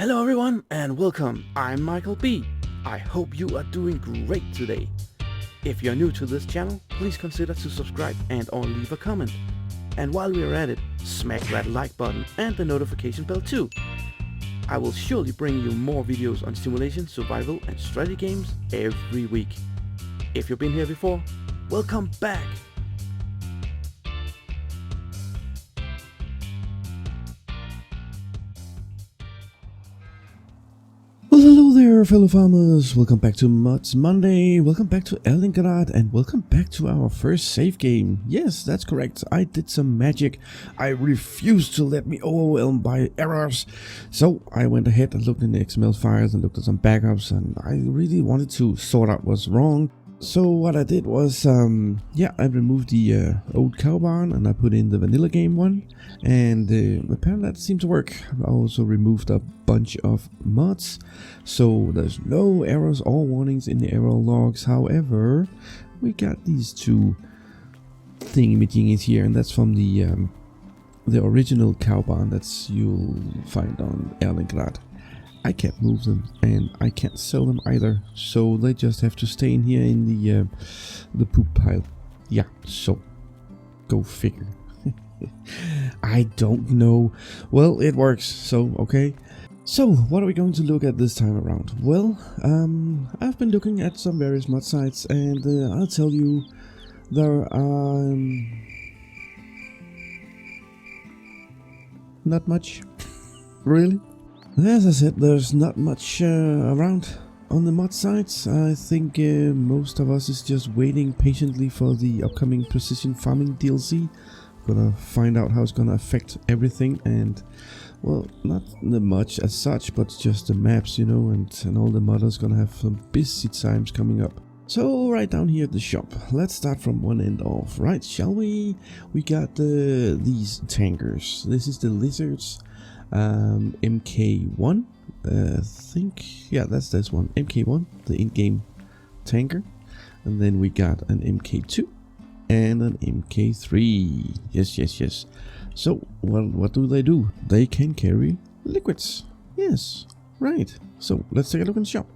Hello everyone and welcome, I'm Michael B. I hope you are doing great today. If you're new to this channel, please consider to subscribe and or leave a comment. And while we're at it, smack that like button and the notification bell too. I will surely bring you more videos on simulation, survival and strategy games every week. If you've been here before, welcome back! Well, hello there, fellow farmers. Welcome back to Mods Monday. Welcome back to Erlengrat, and welcome back to our first save game. Yes, that's correct. I did some magic. I refused to let me overwhelmed by errors. So I went ahead and looked in the XML files and looked at some backups, and I really wanted to sort out what's wrong. So what I did was, I removed the old cow barn and I put in the vanilla game one, and apparently that seemed to work. I also removed a bunch of mods, so there's no errors or warnings in the error logs. However, we got these two thingy-majingies here, and that's from the original cow barn that's you'll find on Erlengrat. I can't move them and I can't sell them either, so they just have to stay in here in the poop pile. Yeah, so go figure. I don't know. Well, it works, so okay. So what are we going to look at this time around? Well, I've been looking at some various mod sites, and I'll tell you, there are not much, really. As I said, there's not much around on the mod sites. I think most of us is just waiting patiently for the upcoming precision farming DLC. Gonna find out how it's gonna affect everything, and well, not much as such, but just the maps, you know, and all the modders gonna have some busy times coming up. So right down here at the shop, let's start from one end off, right? Shall we? We got these tankers. This is the lizards. MK1, I think, yeah, that's this one, MK1, the in-game tanker, and then we got an MK2 and an MK3. Yes. So, well, what do? They can carry liquids. Yes, right. So let's take a look in the shop.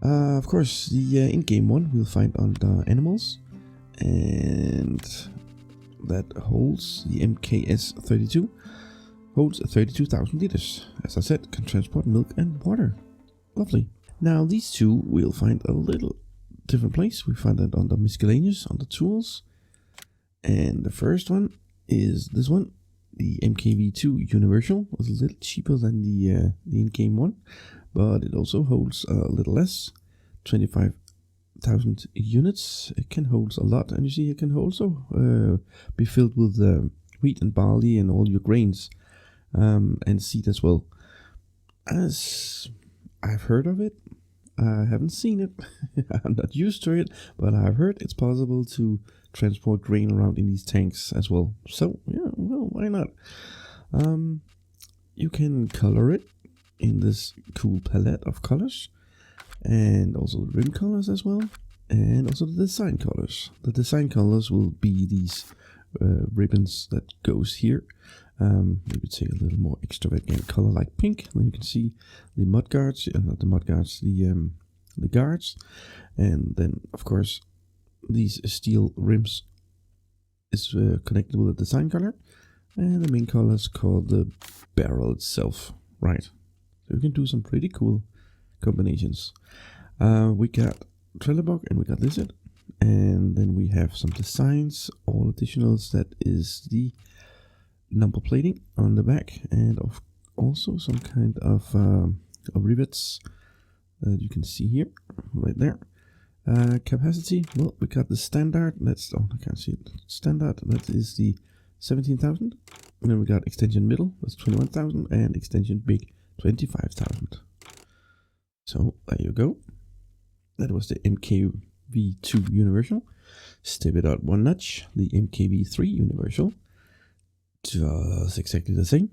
Of course, the in-game one we'll find under animals, and that holds the MKS32. Holds 32,000 liters. As I said, can transport milk and water. Lovely. Now these two we'll find a little different place. We find it under miscellaneous, under tools. And the first one is this one, the MKV2 Universal. It was a little cheaper than the in-game one, but it also holds a little less, 25,000 units. It can hold a lot, and you see it can also be filled with wheat and barley and all your grains. And seed as well. As I've heard of it, I haven't seen it. I'm not used to it, but I've heard it's possible to transport grain around in these tanks as well. So yeah, well, why not? You can color it in this cool palette of colors, and also the rim colors as well, and also the design colors. The design colors will be these ribbons that goes here. Maybe take a little more extravagant color like pink. Then you can see the mud guards, not the mud guards, the guards, and then of course these steel rims is connected with the design color, and the main color is called the barrel itself. Right, so you can do some pretty cool combinations. We got Trelleborg and we got Lizard, and then we have some designs, all additionals. That is the number plating on the back, and also some kind of rivets that you can see here, right there. Capacity, well, we got the standard, that's, oh, I can't see it, standard, that is the 17,000, and then we got extension middle, that's 21,000, and extension big, 25,000. So there you go. That was the MKV2 Universal. Step it out one notch, the MKV3 Universal. Just exactly the same,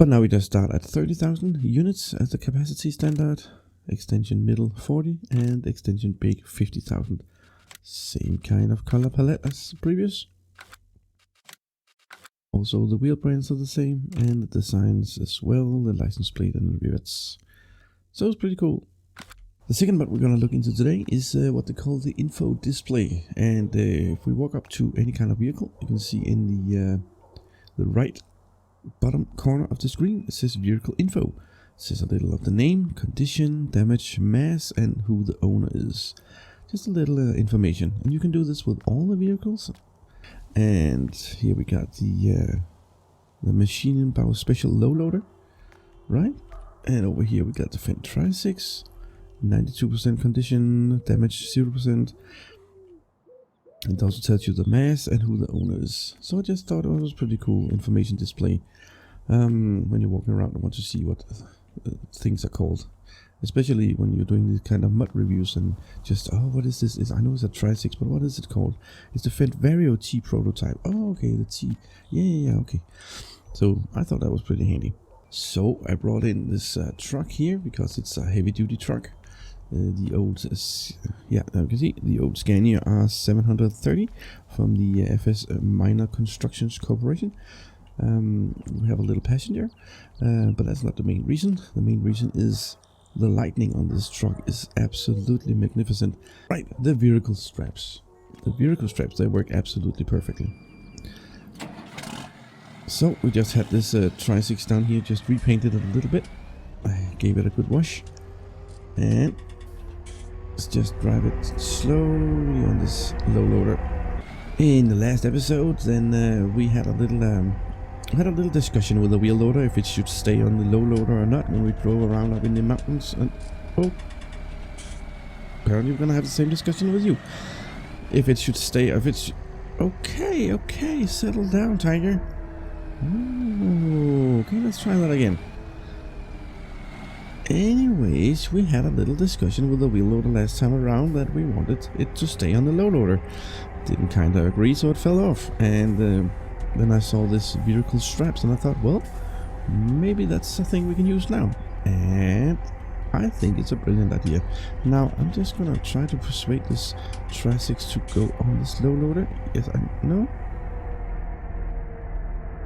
but now we just start at 30,000 units as the capacity standard, extension middle 40 and extension big 50,000. Same kind of color palette as the previous. Also the wheel brands are the same, and the designs as well, the license plate and the rivets. So it's pretty cool. The second part we're going to look into today is what they call the info display. And if we walk up to any kind of vehicle, you can see in the right bottom corner of the screen it says vehicle info. It says a little of the name, condition, damage, mass, and who the owner is. Just a little information, and you can do this with all the vehicles. And here we got the Machine Power Special Low Loader, right? And over here we got the Fendt Tri-6, 92% condition, damage 0%. It also tells you the mass and who the owner is. So I just thought it was pretty cool information display. When you're walking around and want to see what things are called, especially when you're doing these kind of mud reviews and just, oh, what is this? I know it's a Tri-6, but what is it called? It's the Fendt Vario T prototype. Oh, okay, the T. Yeah, okay. So I thought that was pretty handy. So I brought in this truck here because it's a heavy-duty truck. The old, yeah, now you can see the old Scania R730 from the FS Minor Constructions Corporation. We have a little passenger, but that's not the main reason. The main reason is the lighting on this truck is absolutely magnificent. Right, the vehicle straps. The vehicle straps, they work absolutely perfectly. So we just had this Tri-6 down here, just repainted it a little bit. I gave it a good wash. And let's just drive it slowly on this low loader. In the last episode, then we had a little discussion with the wheel loader if it should stay on the low loader or not when we drove around up in the mountains. And oh, apparently we're gonna have the same discussion with you. If it should stay, if it's okay, settle down, Tiger. Oh, okay, let's try that again. Anyways, we had a little discussion with the wheel loader last time around that we wanted it to stay on the low loader. Didn't kinda agree, so it fell off. And then I saw this vehicle straps and I thought, well, maybe that's a thing we can use now. And I think it's a brilliant idea. Now, I'm just gonna try to persuade this Tri-6 to go on this low loader. Yes, I know.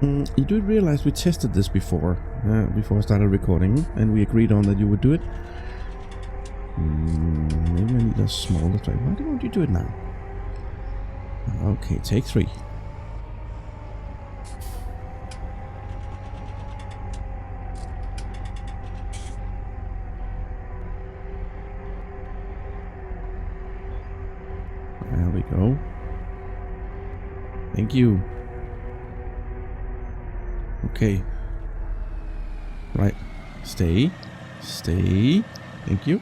You do realize we tested this before I started recording, and we agreed on that you would do it. Maybe I need a smaller tray. Why don't you do it now? Okay, take 3. There we go. Thank you. Okay. Right. Stay. Thank you.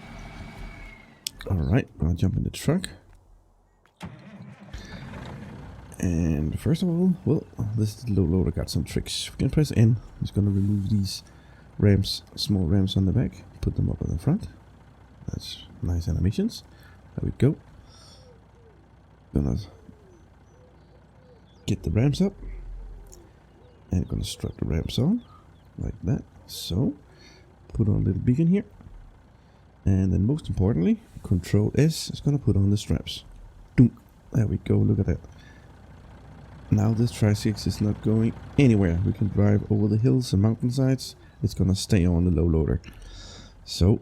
Alright, I'll jump in the truck. And first of all, well, this low loader got some tricks. We can press N. It's gonna remove these ramps, small ramps on the back, put them up in the front. That's nice animations. There we go. Gonna get the ramps up. And gonna strap the ramps on like that. So put on a little beacon here, and then most importantly, Control S is gonna put on the straps. Doom. There we go. Look at that. Now this Tri-6 is not going anywhere. We can drive over the hills and mountainsides. It's gonna stay on the low loader. So,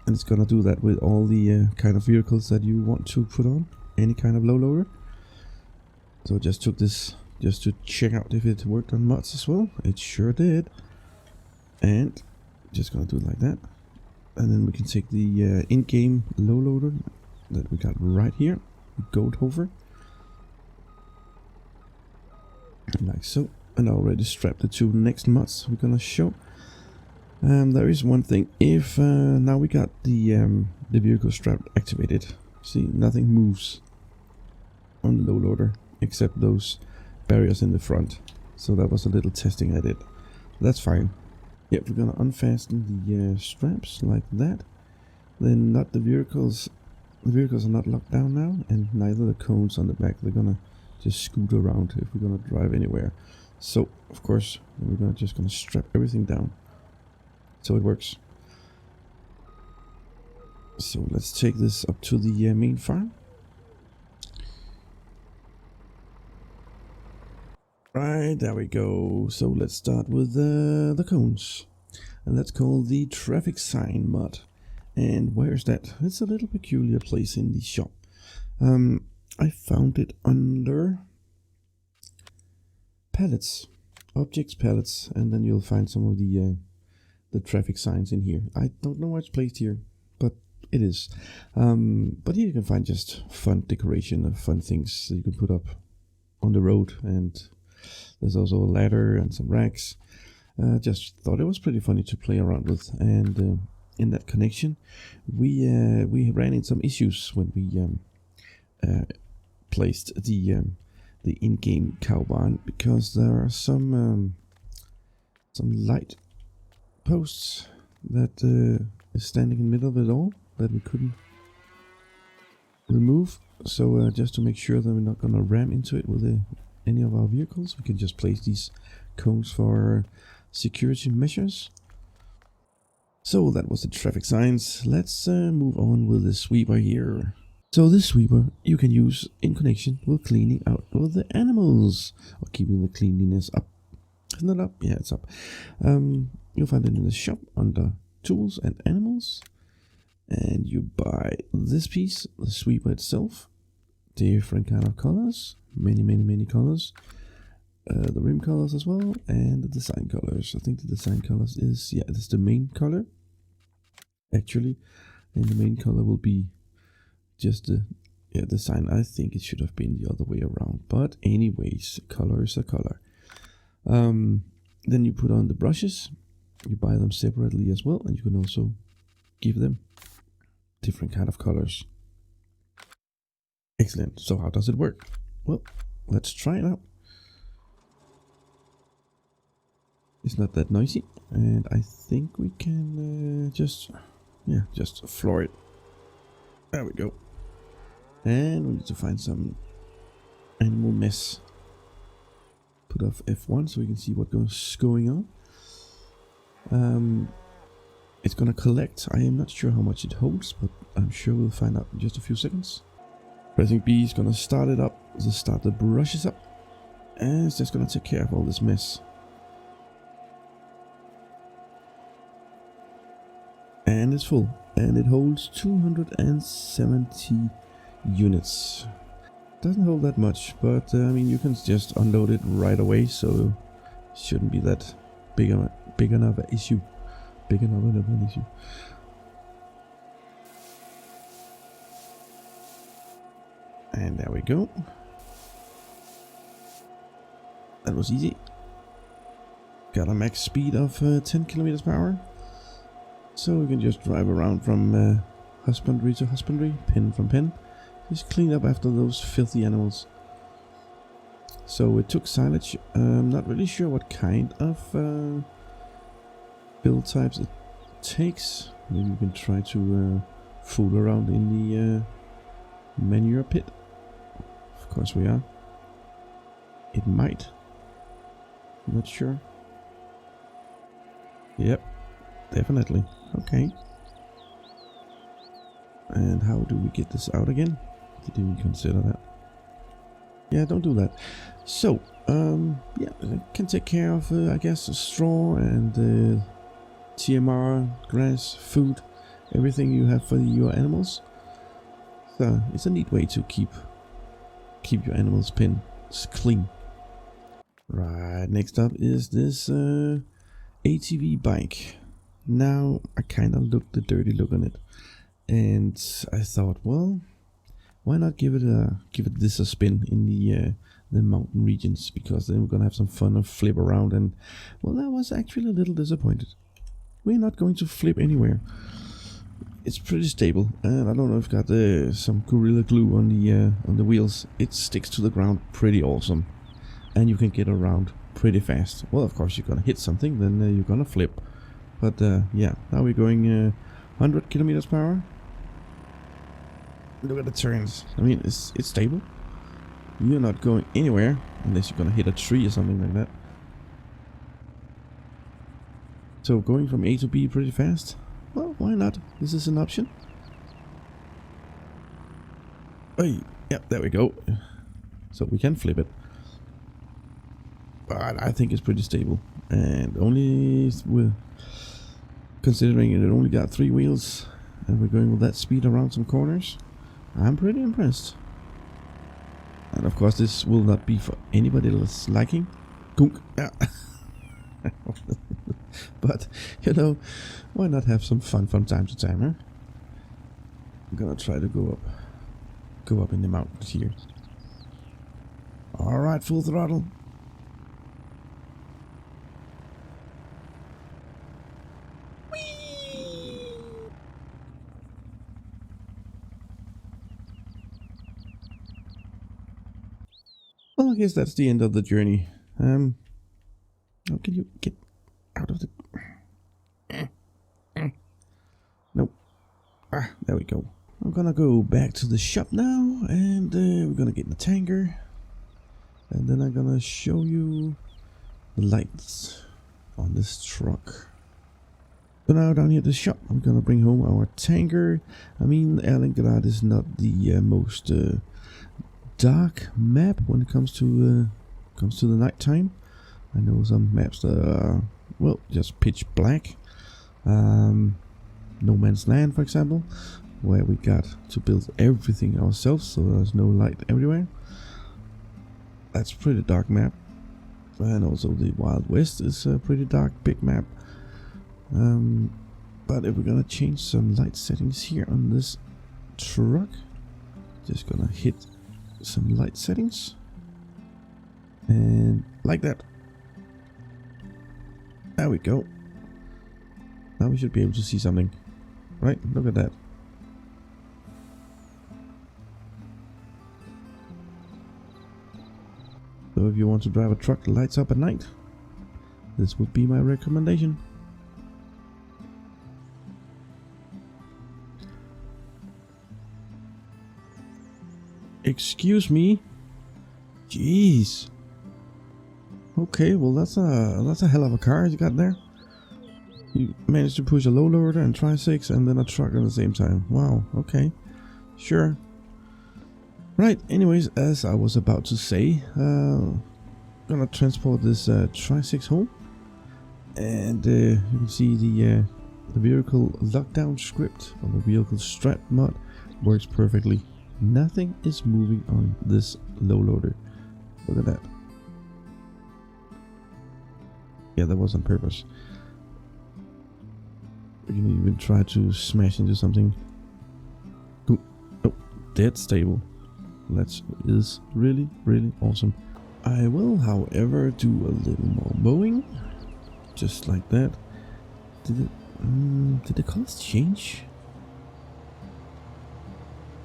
and it's gonna do that with all the kind of vehicles that you want to put on any kind of low loader. So I just took this just to check out if it worked on mods as well. It sure did. And just gonna do it like that. And then we can take the in-game low loader that we got right here, Goldhofer, like so. And I already strapped the 2 next mods we're gonna show. There is one thing. If now we got the vehicle strap activated, see, nothing moves on the low loader except those barriers in the front. So that was a little testing I did. That's fine. Yep, we're gonna unfasten the straps like that. Then not the vehicles. The vehicles are not locked down now, and neither the cones on the back. They're gonna just scoot around if we're gonna drive anywhere. So of course we're just gonna strap everything down so it works. So let's take this up to the main farm. Right, there we go. So let's start with the cones. And that's called the traffic sign mod. And where's that? It's a little peculiar place in the shop. I found it under palettes, objects palettes, and then you'll find some of the traffic signs in here. I don't know why it's placed here, but it is. But here you can find just fun decoration of fun things that you can put up on the road, and there's also a ladder and some racks. Just thought it was pretty funny to play around with, and in that connection, we ran into some issues when we placed the in-game cow barn, because there are some light posts that is standing in the middle of it all that we couldn't remove. So just to make sure that we're not gonna ram into it with any of our vehicles, we can just place these cones for security measures. So that was the traffic signs. Let's move on with the sweeper here. So this sweeper you can use in connection with cleaning out all the animals, or keeping the cleanliness up. Isn't it up? Yeah, it's up. You'll find it in the shop under tools and animals. And you buy this piece, the sweeper itself. Different kind of colors. Many colors. The rim colors as well, and the design colors. I think the design colors is, yeah, this is the main color actually, and the main color will be just the design. I think it should have been the other way around, but anyways, color is a color. Then you put on the brushes. You buy them separately as well, and you can also give them different kind of colors. Excellent. So how does it work? Well, let's try it out. It's not that noisy, and I think we can just floor it. There we go. And we need to find some animal mess. Put off F1 so we can see what's going on. It's gonna collect. I am not sure how much it holds, but I'm sure we'll find out in just a few seconds. Pressing B is gonna start it up. Just start the brushes up, and it's just gonna take care of all this mess. And it's full, and it holds 270 units. Doesn't hold that much, but I mean, you can just unload it right away, so it shouldn't be that big enough an issue. And there we go. That was easy. Got a max speed of 10 kilometers per hour. So we can just drive around from husbandry to husbandry, pen from pen. Just clean up after those filthy animals. So it took silage. I'm not really sure what kind of build types it takes. Maybe we can try to fool around in the manure pit. Of course we are. It might. I'm not sure. Yep, definitely. Okay. And how do we get this out again? Didn't even consider that. Yeah, don't do that. So, yeah, I can take care of, I guess, straw and TMR, grass, food, everything you have for your animals. So it's a neat way to keep your animals' pens clean. Right, next up is this ATV bike. Now I kind of looked the dirty look on it, and I thought, well, why not give it this a spin in the mountain regions, because then we're gonna have some fun and flip around. And well, I was actually a little disappointed. We're not going to flip anywhere. It's pretty stable, and I don't know if got some Gorilla Glue on the wheels. It sticks to the ground pretty awesome, and you can get around pretty fast. Well, of course you're gonna hit something, then you're gonna flip. But yeah, now we're going 100 kilometers per hour. Look at the turns. I mean, it's stable. You're not going anywhere unless you're gonna hit a tree or something like that. So going from A to B pretty fast. Well, why not? This is an option. Hey, yeah, there we go. So we can flip it. but I think it's pretty stable. And only with considering it only got 3 wheels, and we're going with that speed around some corners, I'm pretty impressed. And of course, this will not be for anybody else's liking. Gunk. Yeah. But you know, why not have some fun from time to time, huh? I'm gonna try to go up in the mountains here. All right, full throttle. Well, I guess that's the end of the journey. How can you get out of the... Nope. Ah, there we go. I'm gonna go back to the shop now, and we're gonna get in the tanker. And then I'm gonna show you the lights on this truck. So now down here at the shop, I'm gonna bring home our tanker. I mean, Erlengrat is not the most dark map when it comes to the night time. I know some maps that are, well, just pitch black. No Man's Land, for example, where we got to build everything ourselves, so there's no light everywhere. That's a pretty dark map. And also the Wild West is a pretty dark, big map. But if we're gonna change some light settings here on this truck, just gonna hit some light settings, and like that. There we go. Now we should be able to see something, right? Look at that. So if you want to drive a truck that lights up at night, this would be my recommendation. Excuse me. Jeez. Okay, well that's a hell of a car you got there. You managed to push a low loader and tri-6 and then a truck at the same time. Wow, okay. Sure. Right, anyways, as I was about to say, gonna transport this tri-6 home. And you can see the vehicle lockdown script on the vehicle strap mod works perfectly. Nothing is moving on this low loader. Look at that. Yeah, that was on purpose. We can even try to smash into something. Ooh, oh, dead stable. That is really, really awesome. I will, however, do a little more mowing. Just like that. Did the colors change?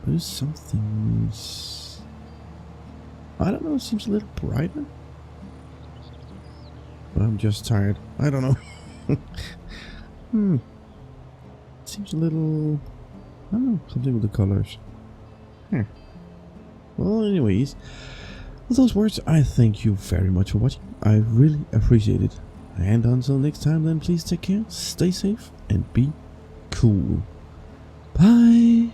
There's something... I don't know, it seems a little brighter. But I'm just tired. I don't know. Seems a little... I don't know, something with the colors. Well, anyways, with those words, I thank you very much for watching. I really appreciate it. And until next time, then please take care, stay safe, and be cool. Bye!